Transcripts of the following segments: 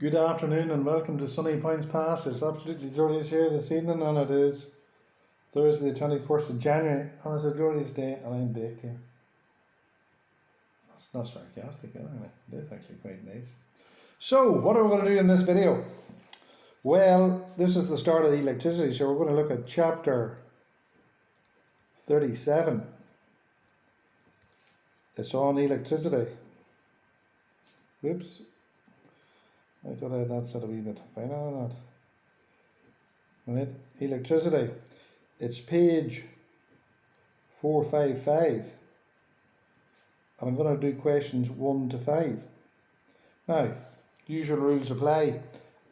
Good afternoon and welcome to Sunny Points Pass. It's absolutely glorious here this evening, and it is Thursday the 21st of January, and it's a glorious day, and I'm baked here. That's not sarcastic, anyway. It is actually quite nice. So, what are we going to do in this video? Well, this is the start of the electricity, so we're going to look at chapter 37. It's on electricity. Whoops. I thought I had that set a wee bit finer than that. Right, electricity. It's page 455. And I'm going to do questions 1 to 5. Now, usual rules apply.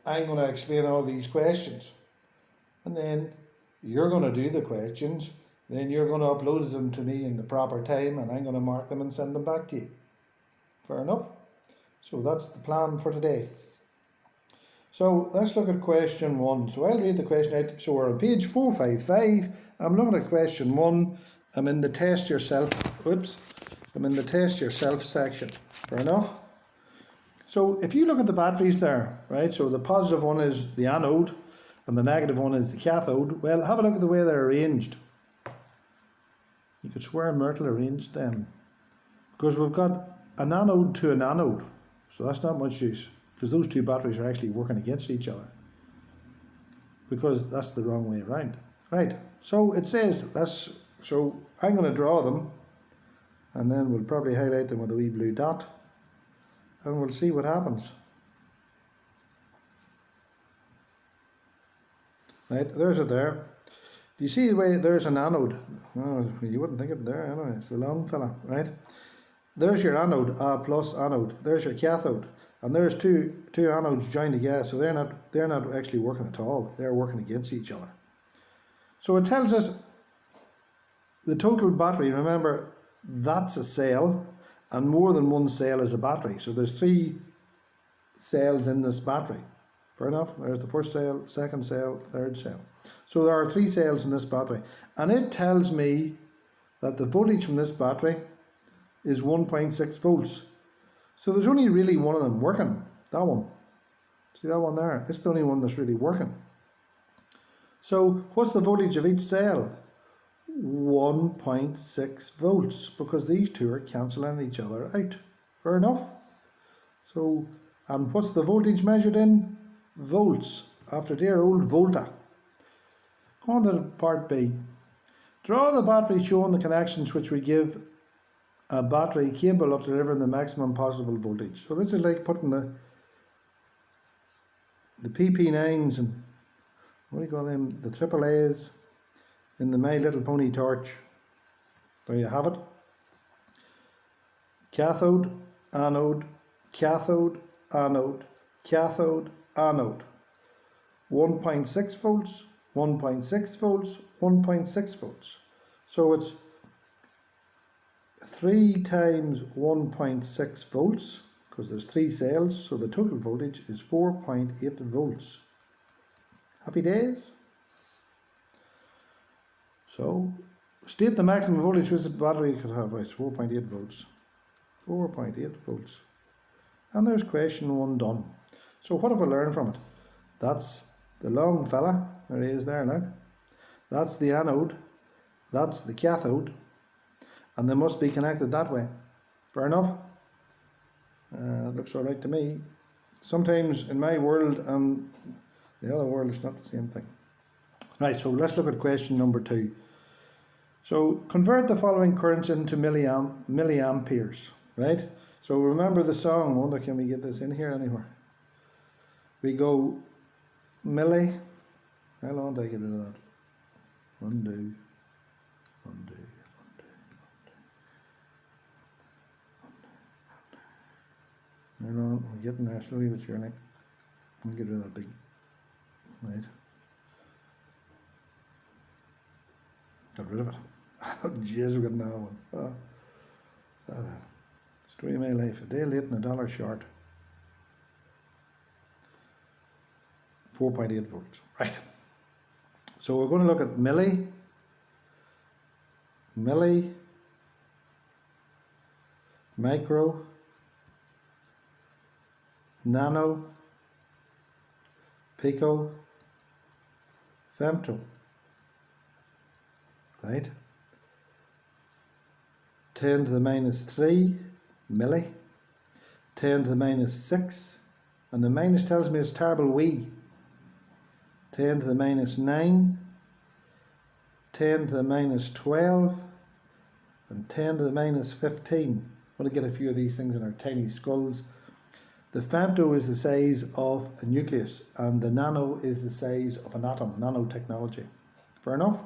I'm going to explain all these questions. And then you're going to do the questions. Then you're going to upload them to me in the proper time, and I'm going to mark them and send them back to you. Fair enough? So that's the plan for today. So let's look at question 1. So I'll read the question out. So we're on page 455. I'm looking at question 1. I'm in the test yourself. I'm in the test yourself section. Fair enough? So if you look at the batteries there, right? So the positive one is the anode and the negative one is the cathode. Well, have a look at the way they're arranged. You could swear Myrtle arranged them. Because we've got an anode to an anode. So that's not much use, because those two batteries are actually working against each other, because that's the wrong way around. Right, so it says, so I'm going to draw them, and then we'll probably highlight them with a wee blue dot, and we'll see what happens. Right, there's it there. Do you see the way there's an anode? Oh, you wouldn't think of it there anyway, it's the long fella, right? There's your anode, A plus anode. There's your cathode. And there's two anodes joined together, so they're not actually working at all. They're working against each other. So it tells us the total battery. Remember, that's a cell, and more than one cell is a battery. So there's 3 cells in this battery. Fair enough? There's the first cell, second cell, third cell. So there are 3 cells in this battery. And it tells me that the voltage from this battery is 1.6 volts. So there's only really one of them working, that one. See that one there? It's the only one that's really working. So what's the voltage of each cell? 1.6 volts, because these two are cancelling each other out. Fair enough? So, and what's the voltage measured in? Volts, after dear old volta. Go on to part B. Draw the battery showing the connections which we give a battery capable of delivering the maximum possible voltage. So this is like putting the PP9s and what do you call them, the AAAs in the My Little Pony torch. There you have it. Cathode, anode, cathode, anode, cathode, anode. 1.6 volts, 1.6 volts, 1.6 volts. So it's 3 times 1.6 volts, because there's 3 cells, so the total voltage is 4.8 volts. Happy days? So, state the maximum voltage which the battery could have. Right, 4.8 volts. 4.8 volts. And there's question 1 done. So what have I learned from it? That's the long fella. There he is there, look. That's the anode. That's the cathode. And they must be connected that way. Fair enough? It looks alright to me. Sometimes in my world and the other world it's not the same thing. Right, so let's look at question number 2. So convert the following currents into milliamperes, right? So remember the song. I wonder, can we get this in here anywhere? We go milli. How long do I get rid of that? Undo. Hang on, we're getting there slowly but surely. I'll get rid of that big, right. Got rid of it. Oh jeez, we got another one. Story of my life, a day late and $1 short. 4.8 volts, right. So we're going to look at milli, micro, nano, pico, femto, right? 10 to the minus 3 milli, 10 to the minus 6, and the minus tells me it's terrible wee. 10 to the minus 9, 10 to the minus 12, and 10 to the minus 15. I want to get a few of these things in our tiny skulls. The femto is the size of a nucleus, and the nano is the size of an atom, nanotechnology. Fair enough?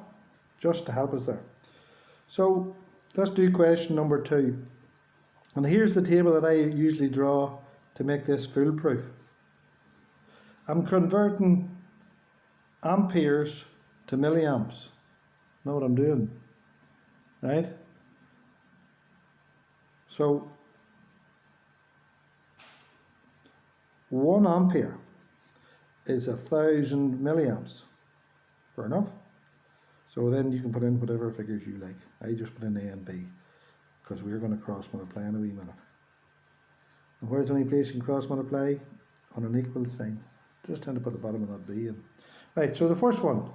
Just to help us there. So let's do question number 2. And here's the table that I usually draw to make this foolproof. I'm converting amperes to milliamps. Know what I'm doing, right? So 1 ampere is 1,000 milliamps. Fair enough? So then you can put in whatever figures you like. I just put in A and B because we're going to cross multiply in a wee minute. And where's the only place you can cross multiply? On an equal sign. Just trying to put the bottom of that B in. Right, so the first one,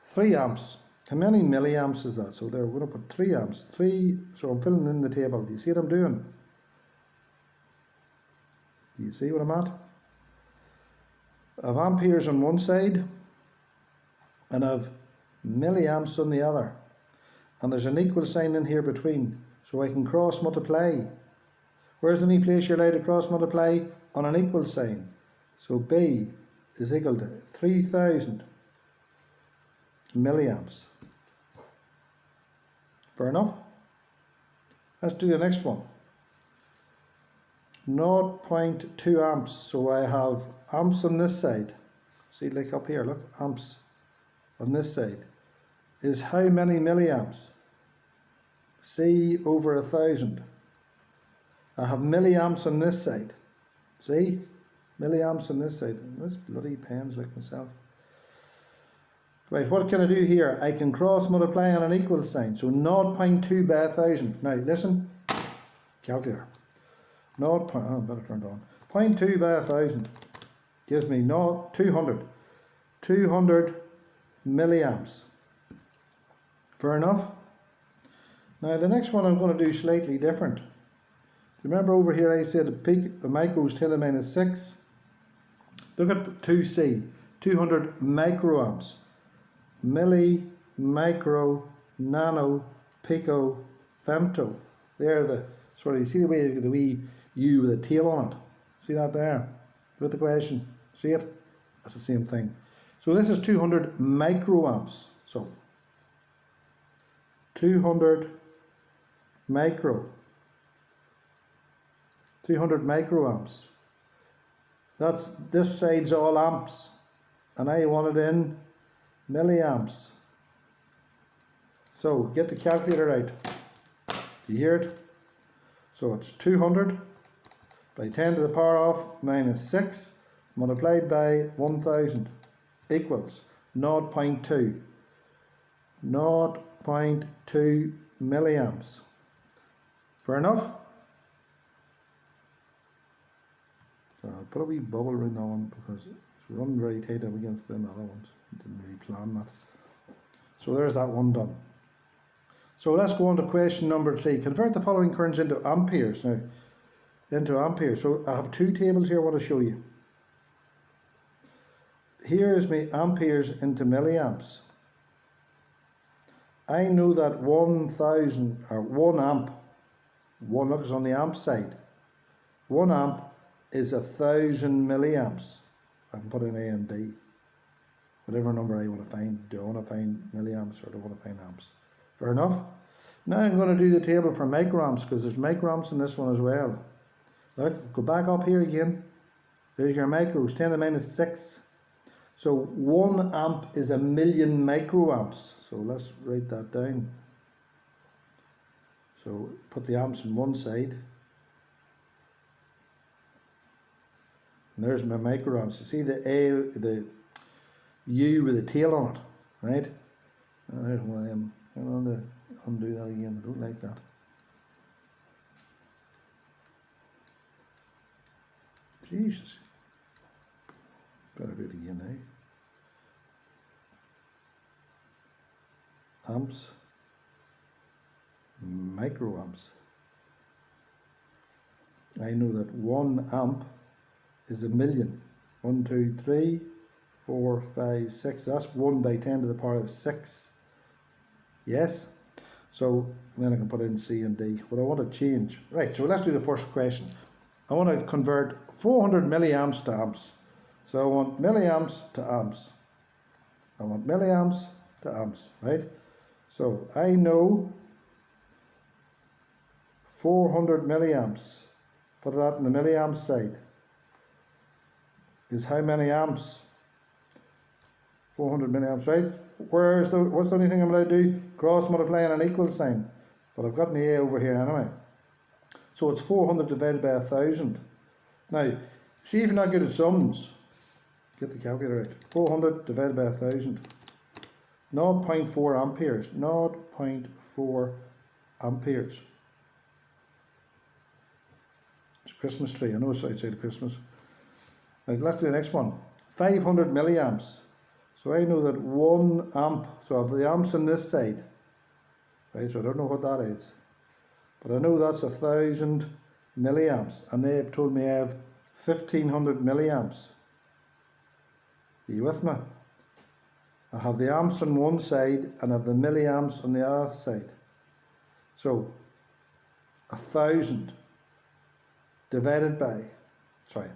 3 amps. How many milliamps is that? So there, we're going to put 3 amps. 3, so I'm filling in the table. Do you see what I'm doing? Do you see what I'm at? I have amperes on one side and I have milliamps on the other. And there's an equal sign in here between, so I can cross multiply. Where's the only place you're allowed to cross multiply? On an equal sign. So B is equal to 3,000 milliamps. Fair enough? Let's do the next one. 0.2 amps. So I have amps on this side. See, like up here, look, amps on this side is how many milliamps? C over 1,000. I have milliamps on this side. See? Milliamps on this side. And this bloody pen's like myself. Right, what can I do here? I can cross multiply on an equal sign. So 0.2 by 1,000. Now listen, calculator. Oh, better turn it on. 0.2 by 1,000 gives me 200. 200 milliamps. Fair enough? Now the next one I'm going to do slightly different. Remember over here I said the micro is 10 to the minus 6. Look at 2C, 200 microamps. Milli, micro, nano, pico, femto. They're the, sorry, you see the way the wee U with a tail on it? See that there? With the question. See it? That's the same thing. So this is 200 microamps. So 200 microamps. That's, this side's all amps, and I want it in milliamps. So get the calculator out. Do you hear it? So it's 200 by 10 to the power of minus 6 multiplied by 1,000 equals 0.2. 0.2 milliamps. Fair enough? So I'll put a wee bubble around that one because it's running very tight up against them other ones. Didn't really plan that. So there's that one done. So let's go on to question number 3. Convert the following currents into amperes now. Into amperes. So I have 2 tables here I want to show you. Here is my amperes into milliamps. I know that 1,000 or 1 amp, look, is on the amp side. 1 amp is 1,000 milliamps. I can put in A and B. Whatever number I want to find. Do I want to find milliamps or do I want to find amps? Fair enough. Now I'm going to do the table for microamps because there's microamps in this one as well. Look, go back up here again. There's your micros, 10 to the minus 6. So 1 amp is 1,000,000 microamps. So let's write that down. So put the amps on one side. And there's my microamps. You see the U with the tail on it, right? There's one of them. I'm going to undo that again. I don't like that. Jesus. Better do it again now. Amps, microamps. I know that 1 amp is a million. 1, 2, 3, 4, 5, 6. That's 1 by 10 to the power of 6. Yes? So then I can put in C and D. What I want to change. Right, so let's do the first question. I want to convert 400 milliamps to amps. So I want milliamps to amps. I want milliamps to amps, right? So I know 400 milliamps. Put that in the milliamps side. Is how many amps? 400 milliamps, right? What's the only thing I'm going to do? Cross multiplying an equal sign. But I've got my A over here anyway. So it's 400 divided by 1000. Now, see if you're not good at sums. Get the calculator out. 400 divided by 1000. 0.4 amperes. 0.4 amperes. It's a Christmas tree. I know it's outside Christmas. Right, let's do the next one. 500 milliamps. So I know that 1 amp, so I have the amps on this side. Right, so I don't know what that is. But I know that's 1000 milliamps. And they have told me I have 1500 milliamps. Are you with me? I have the amps on one side and I have the milliamps on the other side. So 1000 divided by, sorry,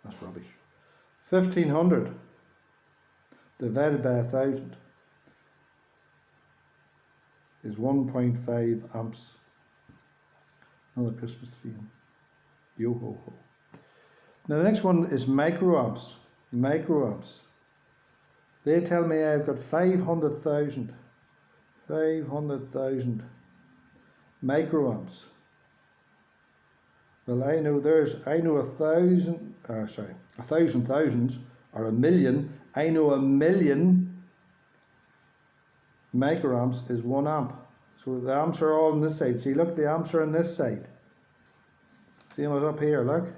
that's rubbish. 1500 divided by 1000 is 1.5 amps. Another Christmas tree. Yo ho ho. Now the next one is microamps. Microamps. They tell me I've got 500,000 microamps. Well, I know 1,000 thousands or a million. I know a million microamps is 1 amp. So the amps are all on this side. See, look, the amps are on this side. See what's up here, look.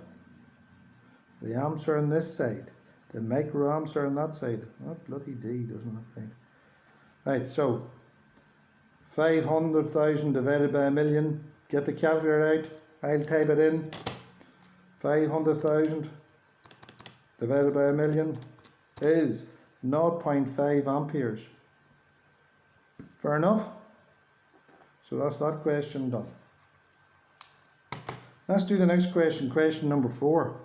The amps are on this side. The microamps are on that side. That bloody D doesn't look right. Right, so 500,000 divided by a million. Get the calculator out. I'll type it in. 500,000 divided by a million is 0.5 amperes. Fair enough? So that's that question done. Let's do the next question, question number 4.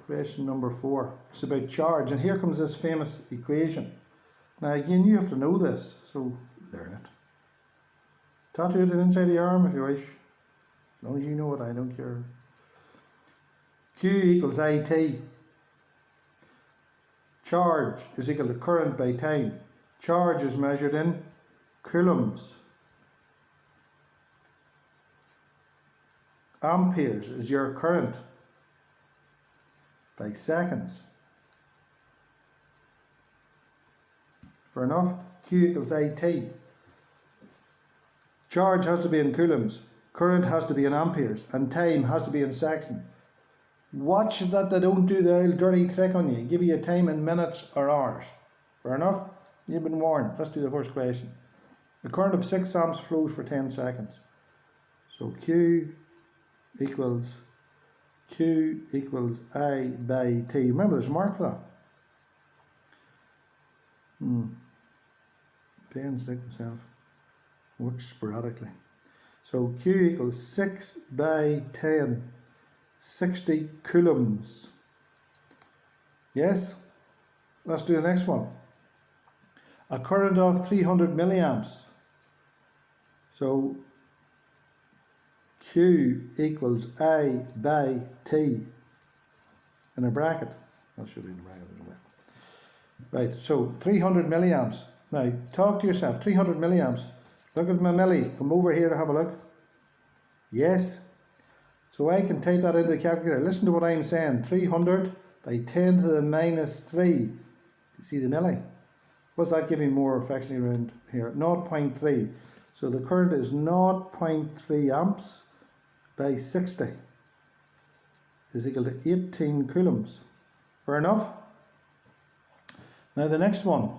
Question number 4. It's about charge, and here comes this famous equation. Now again, you have to know this, so learn it. Tattoo it inside of your arm if you wish. As long as you know it, I don't care. Q equals IT. Charge is equal to current by time. Charge is measured in coulombs. Amperes is your current by seconds. Fair enough? Q equals IT. Charge has to be in coulombs, current has to be in amperes, and time has to be in seconds. Watch that they don't do the old dirty trick on you, give you a time in minutes or hours. Fair enough? You've been warned. Let's do the first question. The current of 6 amps flows for 10 seconds. So Q equals I by T. Remember, there's a mark for that. Pens like myself. Works sporadically. So Q equals 6 by 10. 60 coulombs. Yes? Let's do the next one. A current of 300 milliamps. So Q equals I by T in a bracket. That should be in a bracket as well. Right, so 300 milliamps. Now, talk to yourself. 300 milliamps. Look at my milli. Come over here to have a look. Yes. So I can type that into the calculator. Listen to what I'm saying. 300 by 10 to the minus 3. You see the milli? What's that giving more affectionately around here? 0.3. So the current is 0.3 amps by 60. is equal to 18 coulombs. Fair enough? Now the next one,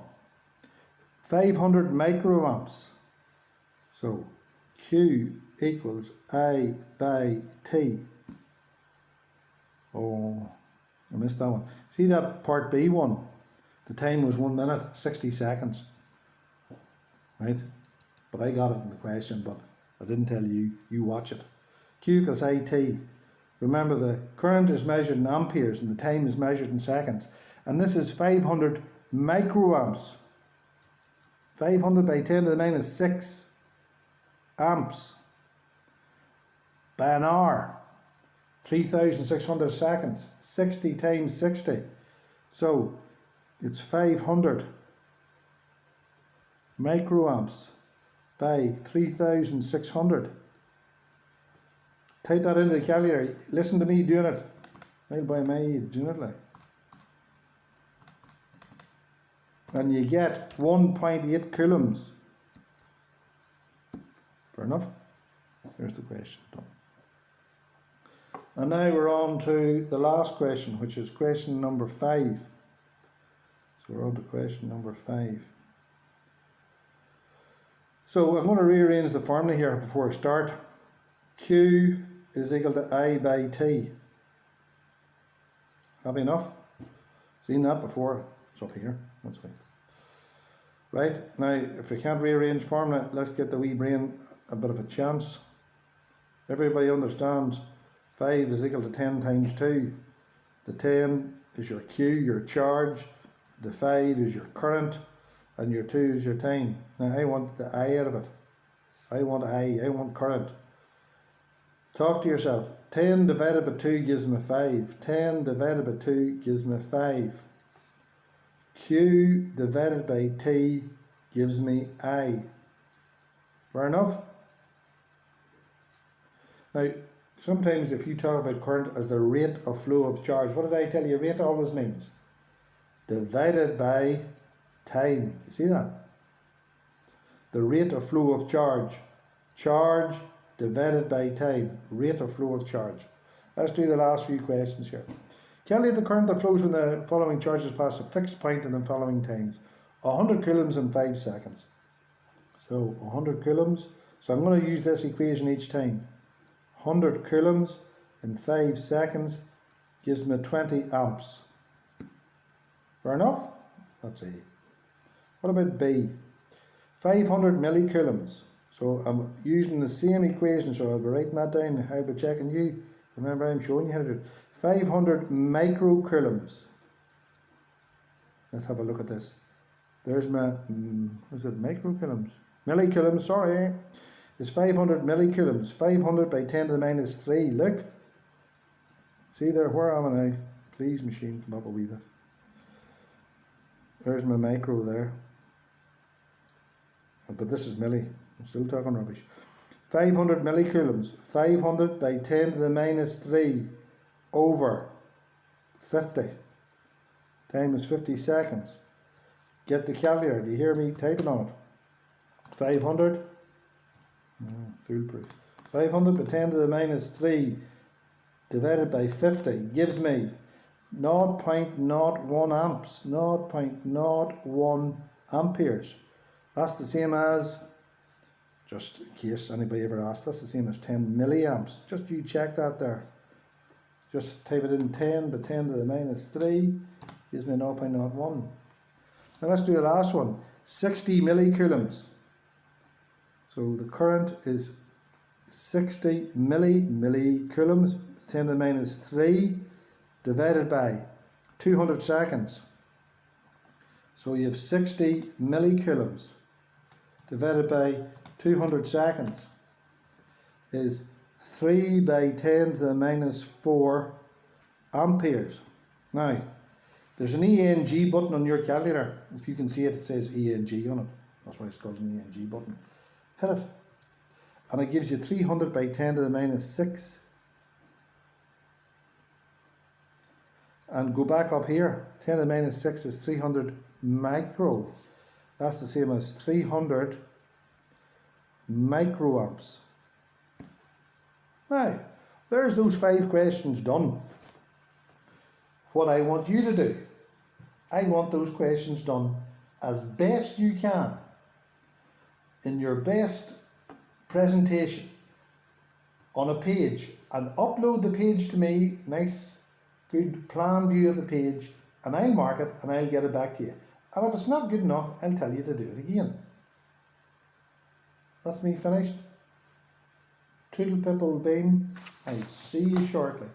500 microamps. So Q equals A by T. Oh, I missed that one. See that part B one? The time was 1 minute, 60 seconds. Right? But I got it in the question, but I didn't tell you. You watch it. Q equals AT. Remember, the current is measured in amperes and the time is measured in seconds. And this is 500 microamps. 500 by 10 to the minus 6 amps by an hour. 3,600 seconds. 60 times 60. So it's 500 microamps by 3,600. Type that into the calculator. Listen to me doing it. I'll by my age doing it like. And you get 1.8 coulombs. Fair enough? There's the question done. And now we're on to the last question, which is question number 5. So we're on to question number 5. So I'm going to rearrange the formula here before I start. Q is equal to I by T. Happy enough? Seen that before? It's up here. That's fine. Right, now if we can't rearrange formula, let's get the wee brain a bit of a chance. Everybody understands 5 is equal to 10 times 2. The 10 is your Q, your charge. The 5 is your current. And your 2 is your time. Now I want the I out of it. I want current. Talk to yourself. 10 divided by 2 gives me 5. 10 divided by 2 gives me 5. Q divided by T gives me I. Fair enough? Now, sometimes if you talk about current as the rate of flow of charge, what did I tell you? Rate always means divided by time. Do you see that? The rate of flow of charge. Charge divided by time. Rate of flow of charge. Let's do the last few questions here. Calculate the current that flows when the following charges pass a fixed point in the following times. 100 coulombs in 5 seconds. So 100 coulombs. So I'm going to use this equation each time. 100 coulombs in 5 seconds gives me 20 amps. Fair enough? That's A. What about B? 500 millicoulombs. So I'm using the same equation, so I'll be writing that down. I'll be checking you. Remember, I'm showing you how to do it. 500 microcoulombs. Let's have a look at this. There's my, was it microcoulombs? Millicoulombs, sorry. It's 500 millicoulombs. 500 by 10 to the minus 3. Look. See there, where am I? Please, machine, come up a wee bit. There's my micro there. But this is milli. I'm still talking rubbish. 500 millicoulombs. 500 by 10 to the minus 3 over 50. Time is 50 seconds. Get the calculator. Do you hear me typing on it? 500. Foolproof. 500 by 10 to the minus 3 divided by 50 gives me 0.01 amps. 0.01 amperes. That's the same as, just in case anybody ever asks, that's the same as 10 milliamps. Just you check that there. Just type it in 10 by 10 to the minus 3 gives me 0.01. Now let's do the last one. 60 millicoulombs. So the current is 60 millicoulombs, 10 to the minus 3 divided by 200 seconds. So you have 60 millicoulombs divided by 200 seconds is 3 by 10 to the minus 4 amperes. Now, there's an ENG button on your calculator. If you can see it, it says ENG on it. That's why it's called an ENG button. Hit it. And it gives you 300 by 10 to the minus 6. And go back up here. 10 to the minus 6 is 300 micro. That's the same as 300 microamps. Now, there's those 5 questions done. what I want you to do. I want those questions done as best you can in your best presentation on a page, and upload the page to me, nice good plan view of the page, and I'll mark it and I'll get it back to you. And if it's not good enough, I'll tell you to do it again. That's me finished. Toodle pip old bean. I'll see you shortly.